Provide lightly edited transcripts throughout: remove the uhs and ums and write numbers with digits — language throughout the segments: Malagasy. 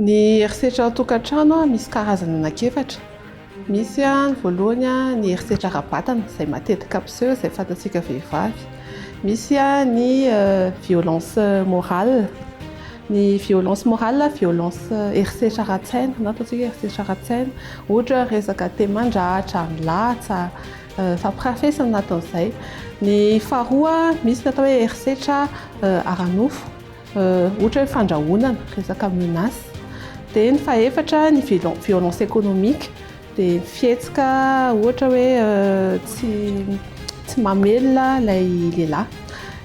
Ny herisetra tokantrano misy karazana anankiefatra. Misy ny voalohany ny herisetra ara-batana izay matetika ampiseho izay fantatsika vehivavy. Misy ny violence morale. Ny violence morale, violence herisetra ara-tsaina na ataontsika herisetra ara-tsaina, ohatra resaka teman-drahatra, milatsa, fampirafesana ataon'izay. Ny faharoa misy ny atao hoe herisetra ara-nofo, ohatra hoe fandrahonana, resaka menace. Dia ny fahaefatra ny violence économique, dia fihetsika ohatra hoe tsy mamelona ilay lehilahy.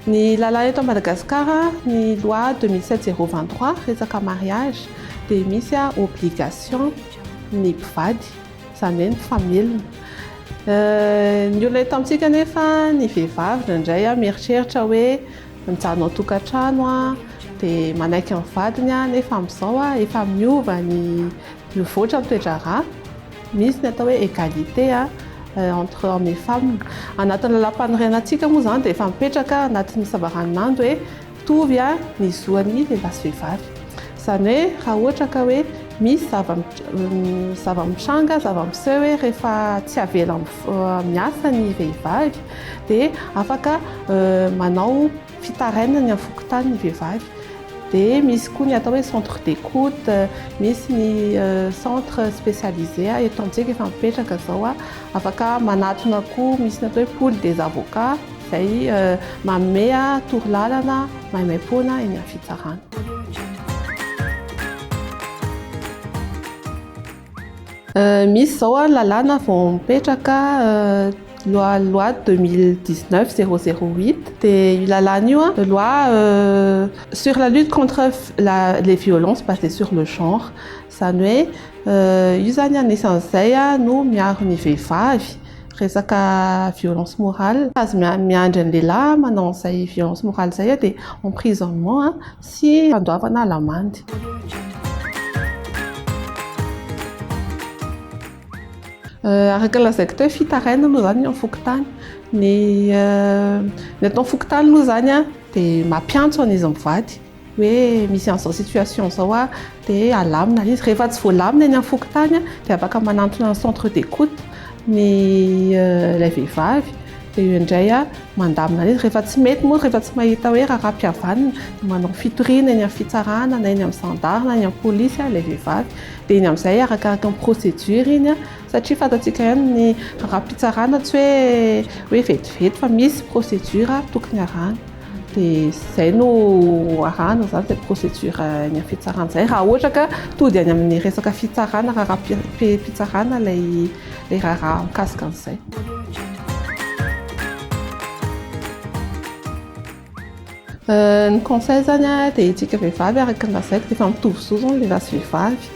Ny lalàna eto Madagasikara, ny loi 2007-023 resaka mariage, dia misy obligation ny mpivady, izany hoe ny famelona. Ny olona eto amintsika nefa ny vehivavy indraindray mieritreritra hoe mijanona ao tokantrano dia manaiky ny vadiny nefa amin'izao efa miova ny mivoatra ny toe-draharaha. Misy ny atao hoe égalité entre hommes et femmes. Anatin'ny lalam-panorenantsika moa izany dia efa mipetraka anatin'ny sambaraninandro hoe mitovy ny zoan'ny lehilahy sy vehivavy. Izany hoe raha ohatra ka hoe misy zava-mitranga, zava-miseho hoe rehefa tsy avela miasa ny vehivavy dia afaka manao fitarainana ny amin'ny fokontany ny vehivavy. Dia misy koa ny atao hoe centre d'écoute, misy ny centre spécialisé eto amintsika efa mipetraka izao, afaka manatona koa, misy ny atao hoe pôle des avocats izay manome torolalana maimaimpoana eny amin'ny fitsarana. Misy izao lalàna vao mipetraka loi 2019-008 dia io lalàna io loi sur la lutte contre les violences basées sur le genre. Izany hoe io zany anisan'izay no miaro ny vehivavy resaka violence morale. Azo miandry ny lehilahy manao an'izay violence morale izay dia emprisonnement sy fandoavana lamandy. Araka lazaiko teo fitarainana moa zany amin'ny fokontany. Ny atao fokontany moa zany dia mampiantso an'izy mivady hoe misy an'izao situation izao dia alamina izy. Rehefa tsy voalamina eny amin'ny fokontany dia afaka manantona ny centre d'écoute ny ilay vehivavy dia io indray mandamina izy. Rehefa tsy mety moa, rehefa tsy mahita hoe raharaham-pihavanana dia manao fitoriana eny amin'ny fitsarana na eny amin'ny gendarme na eny amin'ny polisy ilay vehivavy. Dia iny amin'izay arakaraka ny procédure iny satria fantatsika ihany ny raharaham-pitsarana tsy hoe vetivety fa misy procédure tokony arahana. Dia izay no arahana izany izay procédure eny amin'ny fitsarana izay raha ohatra ka tody any amin'ny resaka fitsarana raharaham-pitsarana ilay raharaha mikasika an'izay. Ny conseil zany dia itsika vehivavy araka ny lazaiko dia efa mitovy zo zao ny lehilahy sy vehivavy.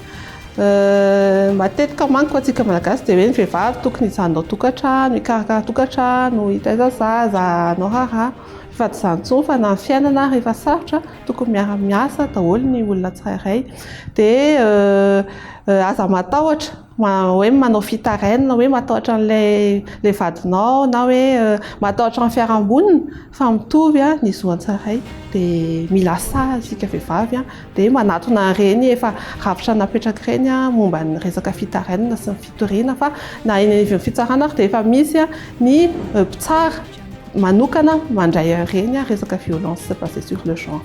Matetika manko atsika malagasy dia hoe ny vehivavy tokony hijanona ao tokantrano, hikarakara tokantrano, hitaiza zaza, hanao raharaha. Fa tsy izany intsony fa na ny fiainana rehefa sarotra tokony miara-miasa daholo ny olona tsirairay. Dia aza matahotra hoe manao fitarainana, hoe matahotra an'ilay vadinao na hoe matahotra ny fiarahamonina fa mitovy ny zo an-tsirairay. Dia mila sahy isika vehivavy dia manatona ireny efa rafitra napetraka ireny momba ny resaka fitarainana sy ny fitoriana fa na eny amin'ny fitsarana dia efa misy ny mpitsara manokana mandray ireny resaka violence basée sur le genre.